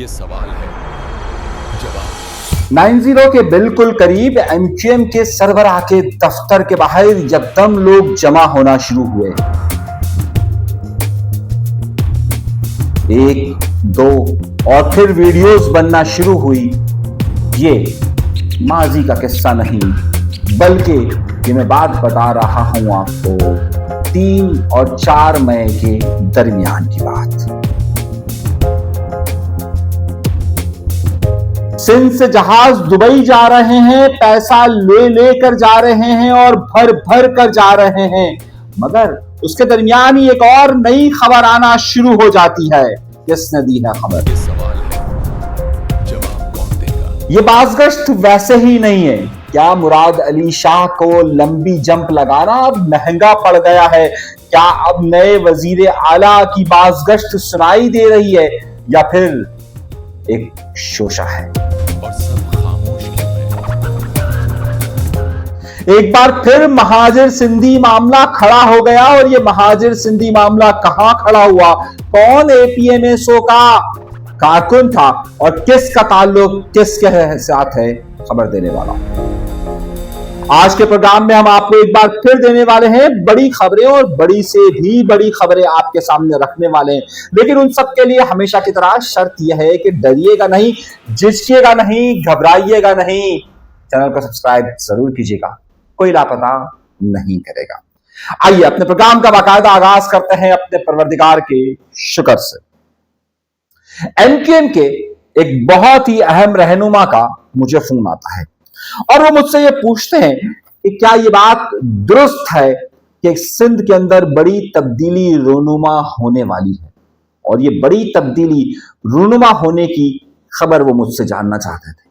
ये सवाल है, जवाब 90 के बिल्कुल करीब एमक्यूएम के सरबराह के दफ्तर के बाहर यकदम लोग जमा होना शुरू हुए। 1, 2 और फिर वीडियोस बनना शुरू हुई। ये माजी का किस्सा नहीं, बल्कि ये मैं बात बता रहा हूं आपको 3 और 4 मई के दरमियान की बात। सिंध से जहाज दुबई जा रहे हैं, पैसा ले लेकर जा रहे हैं और भर भर कर जा रहे हैं, मगर उसके दरमियान ही एक और नई खबर आना शुरू हो जाती है। किसने दी है खबर? ये सवाल है, जवाब कौन देगा? ये बाज़गश्त वैसे ही नहीं है। क्या मुराद अली शाह को लंबी जंप लगाना अब महंगा पड़ गया है? क्या अब नए वजीर आला की बाज़गश्त सुनाई दे रही है, या फिर एक शोशा है? और सब खामोश क्यों है? एक बार फिर महाजिर सिंधी मामला खड़ा हो गया, और ये महाजिर सिंधी मामला कहां खड़ा हुआ, कौन एपीएमएसओ का कारकुन था और किसका ताल्लुक किसके साथ है, खबर देने वाला आज के प्रोग्राम में हम आपको एक बार फिर देने वाले हैं बड़ी खबरें, और बड़ी से भी बड़ी खबरें आपके सामने रखने वाले हैं। लेकिन उन सब के लिए हमेशा की तरह शर्त यह है कि डरिएगा नहीं, झिझकिएगा नहीं, घबराइएगा नहीं, चैनल को सब्सक्राइब जरूर कीजिएगा, कोई लापता नहीं करेगा। आइए अपने प्रोग्राम का बाकायदा आगाज करते हैं अपने परवरदिगार के शुक्र से। एमक्यूएम के एक बहुत ही अहम रहनुमा का मुझे फोन आता है और वो मुझसे ये पूछते हैं कि क्या ये बात दुरुस्त है कि सिंध के अंदर बड़ी तब्दीली रूनुमा होने वाली है, और ये बड़ी तब्दीली रूनुमा होने की खबर वो मुझसे जानना चाहते थे।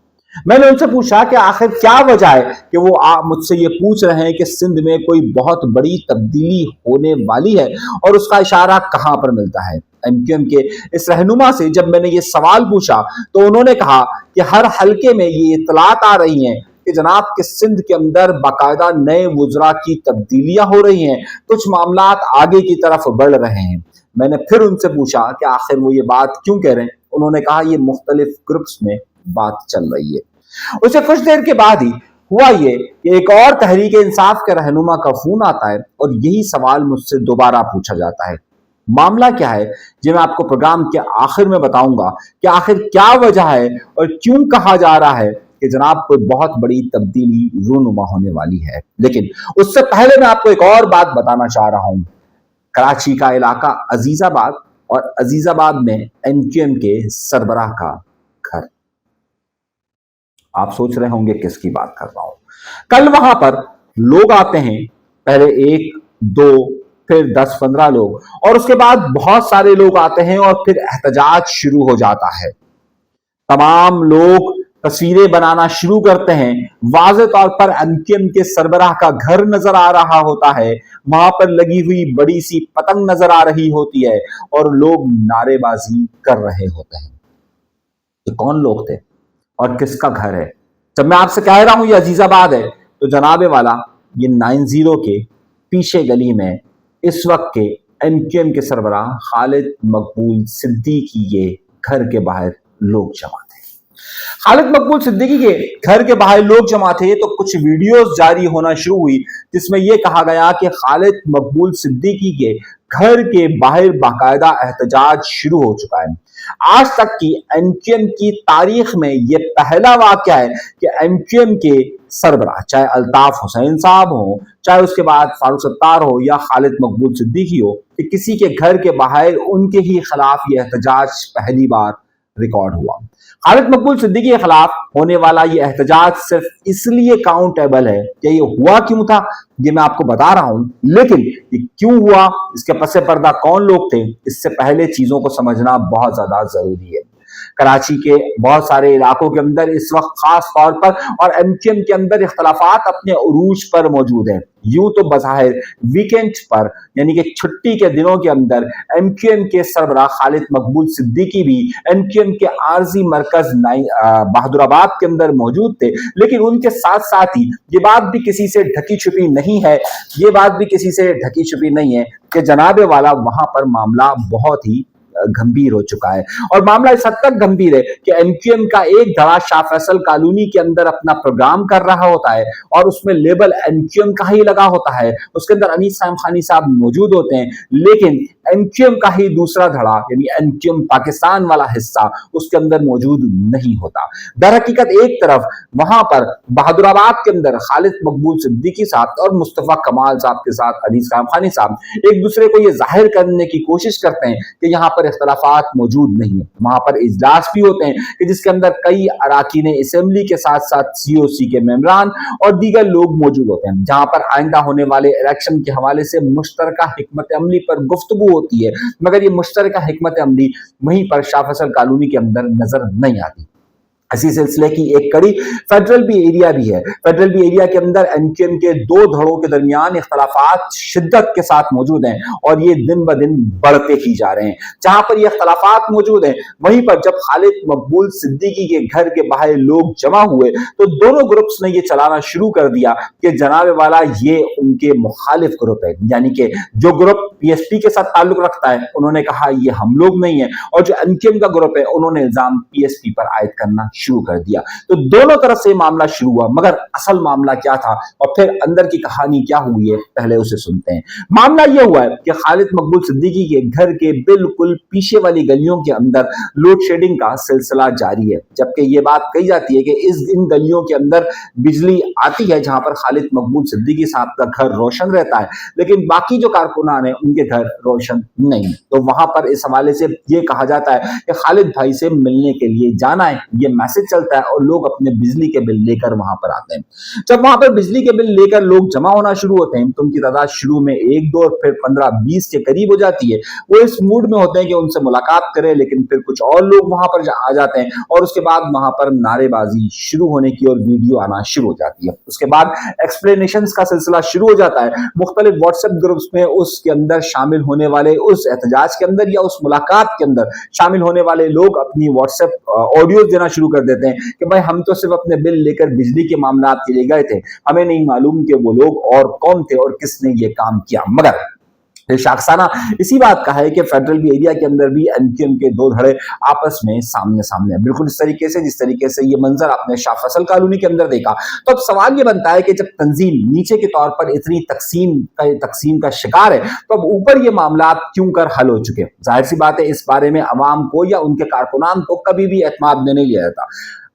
मैंने उनसे पूछा कि आखिर क्या वजह है कि वो मुझसे ये पूछ रहे हैं कि सिंध में कोई बहुत बड़ी तब्दीली होने वाली है, और उसका इशारा कहां पर मिलता है। एमक्यूएम के इस रहनुमा से जब मैंने ये सवाल पूछा तो उन्होंने कहा कि हर हलके में ये इतलात आ रही हैं कि जनाब के सिंध के अंदर बाकायदा नए वुज़रा की तब्दीलियां हो रही हैं, कुछ मामलात आगे की तरफ बढ़ रहे हैं। मैंने फिर उनसे पूछा कि आखिर वो ये बात क्यों कह रहे हैं। उन्होंने कहा ये मुख्तलिफ ग्रुप्स में बात चल रही है। उससे कुछ देर के बाद ही हुआ ये कि एक और तहरीक इंसाफ के रहनुमा का फोन आता है और यही सवाल मुझसे दोबारा पूछा जाता है। मामला क्या है, जो मैं आपको प्रोग्राम के आखिर में बताऊंगा कि आखिर क्या वजह है और क्यों कहा जा रहा है कि जनाब कोई बहुत बड़ी तब्दीली रूनुमा होने वाली है। लेकिन उससे पहले मैं आपको एक और बात बताना चाह रहा हूं। कराची का इलाका अजीजाबाद, और अजीजाबाद में एमक्यूएम के सरबराह का घर। आप सोच रहे होंगे किसकी बात कर रहा हूं। कल वहां पर लोग आते हैं, पहले 1, 2 फिर 10-15 लोग, और उसके बाद बहुत सारे लोग आते हैं और फिर एहतजाज शुरू हो जाता है। तमाम लोग तस्वीरें बनाना शुरू करते हैं। वाज़े तौर पर एमक्यूएम के सरबराह का घर नजर आ रहा होता है, वहां पर लगी हुई बड़ी सी पतंग नजर आ रही होती है और लोग नारेबाजी कर रहे होते हैं। तो कौन लोग थे और किसका घर है? जब मैं आपसे कह रहा हूं ये अजीजाबाद है, तो जनाबे वाला ये 90 के पीछे गली में इस वक्त के एमक्यूएम के सरबराह खालिद मकबूल सिद्दीकी के घर के बाहर लोग जमा थे। खालिद मकबूल सिद्दीकी के घर के बाहर लोग जमा थे तो कुछ वीडियोस जारी होना शुरू हुई जिसमें यह कहा गया कि खालिद मकबूल सिद्दीकी के घर के बाहर बाकायदा एहतजाज शुरू हो चुका है। आज तक की एमक्यूएम की तारीख में यह पहला वाकया है कि एमक्यूएम के सरबराह, चाहे अल्ताफ हुसैन साहब हो, चाहे उसके बाद फारूक सत्तार हो या खालिद मकबूल सिद्दीकी हो, कि किसी के घर के बाहर उनके ही खिलाफ यह एहतजाज पहली बार रिकॉर्ड हुआ। खालिद मकबूल सिद्दीकी के खिलाफ होने वाला ये एहतजाज सिर्फ इसलिए काउंटेबल है कि ये हुआ क्यों था, ये मैं आपको बता रहा हूं। लेकिन ये क्यों हुआ, इसके पसे पर्दा कौन लोग थे, इससे पहले चीजों को समझना बहुत ज्यादा जरूरी है। कराची के बहुत सारे इलाकों के अंदर इस वक्त खास तौर पर और एमक्यूएम के अंदर इख्तलाफात अपने उरूज पर मौजूद है। यूं तो बज़ाहिर वीकेंड पर यानी कि छुट्टी के दिनों के अंदर एमक्यूएम के सरबराह खालिद मकबूल सिद्दीकी भी एमक्यूएम के आरजी मरकज बहादुराबाद के अंदर मौजूद थे, लेकिन उनके साथ साथ ही ये बात भी किसी से ढकी छुपी नहीं है, कि जनाबे वाला वहां पर मामला बहुत ही गंभीर हो चुका है। और मामला इस हद तक गंभीर है कि एमक्यूएम का एक धड़ा शाह फैसल कॉलोनी के अंदर अपना प्रोग्राम कर रहा होता है और उसमें लेबल एमक्यूएम का ही लगा होता है, उसके अंदर अनीस खानी साहब मौजूद होते हैं, लेकिन एमक्यूएम का ही दूसरा धड़ा यानी एमक्यूएम पाकिस्तान वाला हिस्सा उसके अंदर मौजूद नहीं होता। दर हकीकत एक तरफ वहां पर बहादुराबाद के अंदर खालिद मकबूल सिद्दीकी साहब और मुस्तफा कमाल साहब के साथ अनीस खानी साहब एक दूसरे को ये जाहिर करने की कोशिश करते हैं कि यहाँ पर इख्तलाफात मौजूद नहीं है। वहां पर इजलास भी होते हैं कि जिसके अंदर कई अराकीन असेंबली के साथ साथ सीओसी के मेंबरान और दीगर लोग मौजूद होते हैं, जहां पर आइंदा होने वाले इलेक्शन के हवाले से मुश्तरका हिकमत अमली पर गुफ्तगू होती है, मगर ये मुश्तरका हिकमत अमली वहीं पर शाह फैसल कॉलोनी के अंदर नजर नहीं आती। इसी सिलसिले की एक कड़ी फेडरल बी एरिया भी है। फेडरल बी एरिया के अंदर एमक्यूएम के दो धड़ों के दरमियान इख्तलाफात शिद्दत के साथ मौजूद हैं और ये दिन ब दिन बढ़ते ही जा रहे हैं। जहां पर ये इख्तलाफात मौजूद हैं, वहीं पर जब खालिद मकबूल सिद्दीकी के घर के बाहर लोग जमा हुए तो दोनों ग्रुप्स ने ये चलाना शुरू कर दिया कि जनाब वाला ये उनके मुखालिफ ग्रुप है, यानी कि जो ग्रुप पीएसपी के साथ ताल्लुक रखता है उन्होंने कहा ये हम लोग नहीं है, और जो एमक्यूएम का ग्रुप है उन्होंने इल्जाम पीएसपी पर आयद करना शुरू कर दिया। तो दोनों तरफ से मामला शुरू हुआ, मगर असल मामला क्या था और फिर अंदर की कहानी क्या हुई है पहले उसे सुनते हैं। मामला यह हुआ है कि खालिद मकबूल सिद्दीकी के घर के बिल्कुल पीछे वाली गलियों के अंदर लोड शेडिंग का सिलसिला जारी है, जबकि यह बात कही जाती है कि इन गलियों के अंदर बिजली आती है जहां पर खालिद मकबूल सिद्दीकी साहब का घर रोशन रहता है, लेकिन बाकी जो कारकुनान है उनके घर रोशन नहीं। तो वहां पर इस हवाले से यह कहा जाता है कि खालिद भाई से मिलने के लिए जाना है, यह मैसेज चलता है और लोग अपने बिजली के बिल लेकर वहां पर आते हैं। जब वहां पर बिजली के बिल लेकर लोग जमा होना शुरू होते हैं तो उनकी तादाद शुरू में 1-2 और फिर 15-20 के करीब हो जाती है। वो इस मूड में होते हैं कि उनसे मुलाकात करें, लेकिन फिर कुछ और लोग वहां पर आ जाते हैं और उसके बाद वहां पर नारेबाजी शुरू होने की और वीडियो आना शुरू हो जाती है। उसके बाद एक्सप्लेनेशंस का सिलसिला शुरू हो जाता है। मुख्तलिफ व्हाट्सएप ग्रुप्स में उसके अंदर शामिल होने वाले, उस एहतजाज के अंदर या उस मुलाकात के अंदर शामिल होने वाले लोग अपनी व्हाट्सएप ऑडियो देना शुरू कर देते हैं कि भाई हम तो सिर्फ अपने बिल लेकर बिजली के मामलात के लिए गए थे, हमें नहीं मालूम कि वो लोग और कौन थे और किसने ये काम किया। मगर शाखसाना इसी बात का है कि फेडरल बी एरिया के अंदर भी एमक्यूएम के दो धड़े आपस में सामने सामने बिल्कुल इस तरीके से जिस तरीके से ये मंजर आपने शाह फैसल कॉलोनी के अंदर देखा। तो अब सवाल ये बनता है कि जब तंजीम नीचे के तौर पर इतनी तकसीम का शिकार है तो अब ऊपर ये मामला क्यों कर हल हो चुके। जाहिर सी बात है इस बारे में अवाम को या उनके कारकुनान को कभी भी एतमाद में नहीं लिया जाता।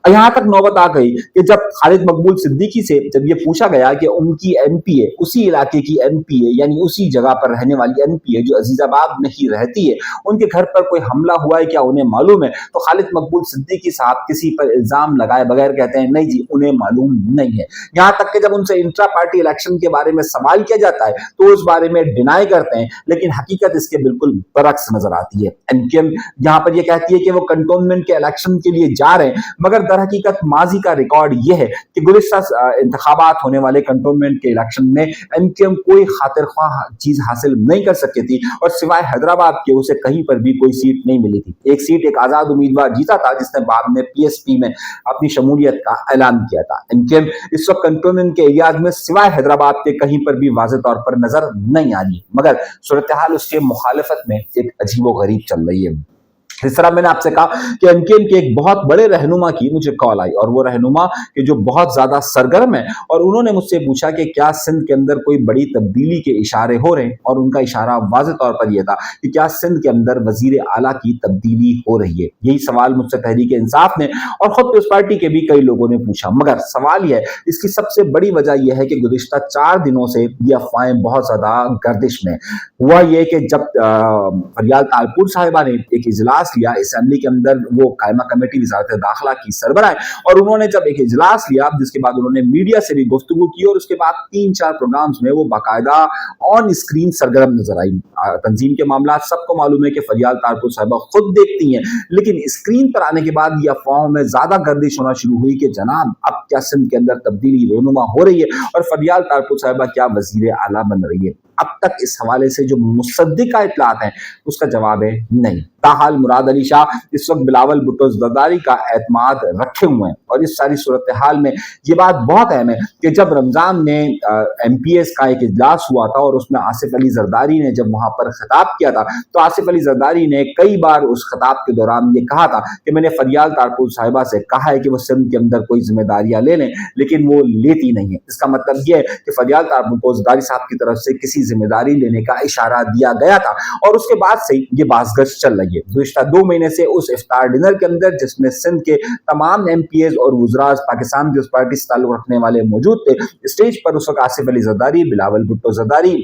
यहां तक नौबत आ गई कि जब खालिद मकबूल सिद्दीकी से जब ये पूछा गया कि उनकी एमपीए उसी इलाके की एमपीए यानी उसी जगह पर रहने वाली एमपीए जो अजीजाबाद में ही रहती है, उनके घर पर कोई हमला हुआ है क्या उन्हें मालूम है, तो खालिद मकबूल सिद्दीकी साहब किसी पर इल्जाम लगाए बगैर कहते हैं नहीं जी उन्हें मालूम नहीं है। यहां तक कि जब उनसे इंट्रा पार्टी इलेक्शन के बारे में सवाल किया जाता है तो उस बारे में डिनाई करते हैं, लेकिन हकीकत इसके बिल्कुल बरक्स नजर आती है। एमक्यूएम यहां पर यह कहती है कि वो कंटोनमेंट के इलेक्शन के लिए जा रहे हैं, मगर दर हकीकत माजी का रिकॉर्ड यह है कि गुज़िश्ता इंतखाबात होने वाले कंटोनमेंट के इलेक्शन में एमक्यूएम कोई खातिर ख्वाह चीज हासिल नहीं कर सकी थी और सिवाय हैदराबाद के उसे कहीं पर भी कोई सीट नहीं मिली थी। एक सीट एक आजाद उम्मीदवार जीता था जिसने बाद में पीएसपी में अपनी शमूलियत का ऐलान किया था। एमक्यूएम इस वक्त कंटोनमेंट के एरियाज में सिवाय हैदराबाद के कहीं पर भी वाज़ेह तौर पर नजर नहीं आ रही, मगर सूरत हाल उसके मुखालिफत में एक अजीबो गरीब चल रही है। इस तरह मैंने आपसे कहा कि एमक्यूएम के एक बहुत बड़े रहनुमा की मुझे कॉल आई और वो रहनुमा के जो बहुत ज्यादा सरगर्म है और उन्होंने मुझसे पूछा कि क्या सिंध के अंदर कोई बड़ी तब्दीली के इशारे हो रहे हैं, और उनका इशारा वाज़ेह तौर पर यह था कि क्या सिंध के अंदर वजीर आला की तब्दीली हो रही है। यही सवाल मुझसे तहरीक इंसाफ ने और खुद उस पार्टी के भी कई लोगों ने पूछा, मगर सवाल यह है, इसकी सबसे बड़ी वजह यह है कि गुज़िश्ता 4 दिनों से ये अफवाहें बहुत ज्यादा गर्दिश में। हुआ यह कि जब फरियाल तालपुर साहिबा ने एक इजलास लिया असेंबली के अंदर, वो कायमा कमेटी वज़ारत दाखिला की सरबराह, और उन्होंने जब एक इजलास लिया जिसके बाद उन्होंने मीडिया से भी गुफ्तगू की और उसके बाद 3-4 प्रोग्राम्स में वो बाकायदा ऑन स्क्रीन सरगर्म नजर आई। तंजीम के मामला सबको मालूम है कि फरियाल तालपुर साहिबा खुद देखती हैं, लेकिन स्क्रीन पर आने के बाद ये अफवाहों में ज्यादा गर्दिश होना शुरू हुई कि जनाब अब क्या सिंध के अंदर तब्दीली रहनुमा हो रही है और फरियाल तालपुर साहिबा क्या वजीर आला बन रही है। اب तक इस हवाले से जो मुसद्दिका इतलात हैं उसका जवाब है नहीं। ताहाल मुराद अली शाह इस वक्त बिलावल भुट्टो जरदारी का एतमाद रखे हुए हैं। और इस सारी सूरत हाल में ये बात बहुत अहम है कि जब रमजान में MPS का एक इजलास हुआ था और उसमें आसिफ अली जरदारी ने जब वहां पर खिताब किया था तो आसिफ अली जरदारी ने कई बार उस खिताब के दौरान ये कहा था कि मैंने फरियाल तारपुर साहिबा से कहा है कि वो सिंध के अंदर कोई जिम्मेदारियां ले लें, लेकिन वो लेती नहीं है। इसका मतलब ये है कि फरियाल तारपुर जरदारी साहब की तरफ से किसी जिम्मेदारी लेने का इशारा दिया गया था और उसके बाद से ये बाज़गश्त चल रही है। गुज़िश्ता 2 महीने से उस इफ्तार डिनर के अंदर जिसमें सिंध के तमाम MPs और वुज़रा पाकिस्तान पीपल्स पार्टी से ताल्लुक रखने वाले मौजूद थे। स्टेज पर उस वक्त आसिफ अली जरदारी, बिलावल भुट्टो जरदारी,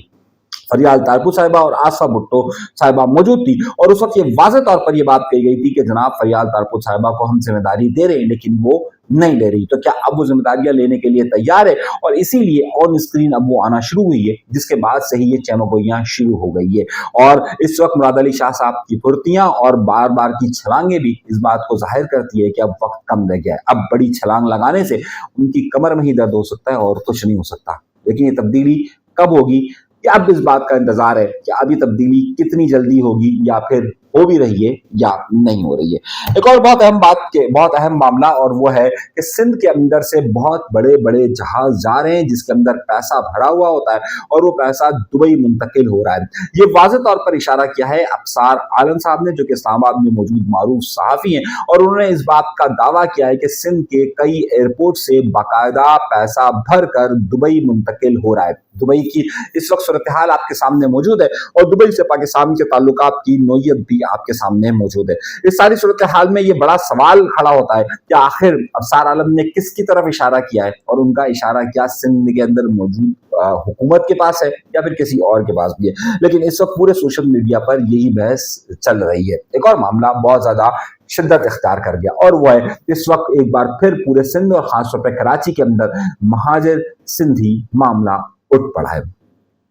फरियाल तारपुर साहिबा और आसफा भुट्टो साहिबा मौजूद थी और उस वक्त ये वाज़ेह तौर पर ये बात कही गई थी कि जनाब फरियाल तारपुर साहिबा को हम जिम्मेदारी दे रहे हैं लेकिन वो नहीं ले रही। तो क्या अब वो जिम्मेदारियां लेने के लिए तैयार है? और इसीलिए ऑन स्क्रीन अब वो आना शुरू हुई है, जिसके बाद से ही ये चमगोइयां शुरू हो गई है। और इस वक्त मुराद अली शाह साहब की फुर्तियां और बार बार की छलांगे भी इस बात को जाहिर करती है कि अब वक्त कम रह गया है। अब बड़ी छलांग लगाने से उनकी कमर में ही दर्द हो सकता है और कुछ नहीं हो सकता। लेकिन ये तब्दीली कब होगी, कि अब इस बात का इंतजार है कि अभी तब्दीली कितनी जल्दी होगी या फिर हो भी रही है या नहीं हो रही है। एक और बहुत अहम मामला और वो है कि सिंध के अंदर से बहुत बड़े बड़े जहाज जा रहे हैं जिसके अंदर पैसा भरा हुआ होता है और वो पैसा दुबई मुंतकिल हो रहा है। ये वाज़ेह तौर पर इशारा किया है अफसार आलम साहब ने, जो कि इस्लामाबाद में मौजूद मारूफ सहाफ़ी हैं, और उन्होंने इस बात का दावा किया है कि सिंध के कई एयरपोर्ट से बाकायदा पैसा भर कर दुबई मुंतकिल हो रहा है। दुबई की इस वक्त सूरत हाल आपके सामने मौजूद है और दुबई से पाकिस्तान के ताल्लुकात की नोयत भी आपके सामने मौजूद है। इस सारी सूरत हाल में ये बड़ा सवाल खड़ा होता है कि आखिर अफसार आलम ने किसकी तरफ इशारा किया है, और उनका इशारा क्या सिंध के अंदर मौजूद हुकूमत के पास है या फिर किसी और के पास भी है। लेकिन इस वक्त पूरे सोशल मीडिया पर यही बहस चल रही है। एक और मामला बहुत ज्यादा शिद्दत इख्तियार कर गया और वो है इस वक्त एक बार फिर पूरे सिंध और खासतौर पर कराची के अंदर महाजिर सिंधी मामला उठ पड़ा है।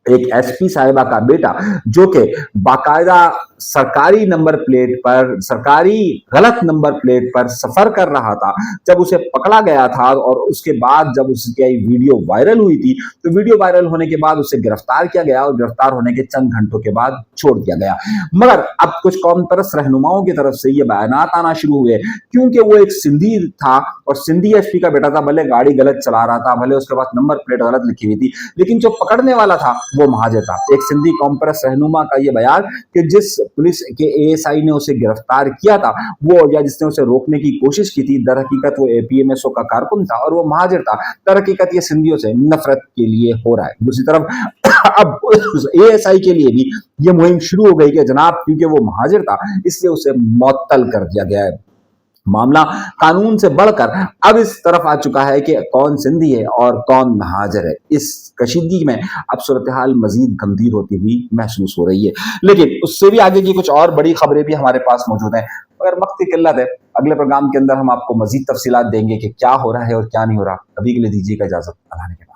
एक SP साहिबा का बेटा जो कि बाकायदा सरकारी नंबर प्लेट पर, सरकारी गलत नंबर प्लेट पर सफर कर रहा था, जब उसे पकड़ा गया था और उसके बाद जब उसकी वीडियो वायरल हुई थई तो वीडियो वायरल होने के बाद उसे गिरफ्तार किया गया और गिरफ्तार होने के चंद घंटों के बाद छोड़ दिया गया। मगर अब कुछ कौम परस्त रहनुमाओं की तरफ से ये बयानात आना शुरू हुए क्योंकि वो एक सिंधी था और सिंधी SP का बेटा था, भले गाड़ी गलत चला रहा था, भले उसके पास नंबर प्लेट गलत लिखी हुई थी, लेकिन जो पकड़ने वाला था वो महाजिर था। एक सिंधी कौम परस्त रहनुमा का ये बयान कि जिस पुलिस के ASI ने उसे गिरफ्तार किया था वो, या जिसने उसे रोकने की कोशिश की थी, दर हकीकत वो APMSO का कारकुन था और वो महाजिर था। दर हकीकत ये सिंधियों से नफरत के लिए हो रहा है। दूसरी तरफ अब ASI के लिए भी ये मुहिम शुरू हो गई कि जनाब क्योंकि वो महाजिर था इसलिए उसे मुअत्तल कर दिया गया है। मामला कानून से बढ़कर अब इस तरफ आ चुका है कि कौन सिंधी है और कौन महाजिर है। इस कशीदगी में अब सूरत हाल मजीद गंभीर होती हुई महसूस हो रही है। लेकिन उससे भी आगे की कुछ और बड़ी खबरें भी हमारे पास मौजूद हैं, मगर वक्त की किल्लत है। अगले प्रोग्राम के अंदर हम आपको मजीद तफसीलात देंगे कि क्या हो रहा है और क्या नहीं हो रहा। अभी के लिए दीजिएगा इजाजत, अल्लाह ने के बाद।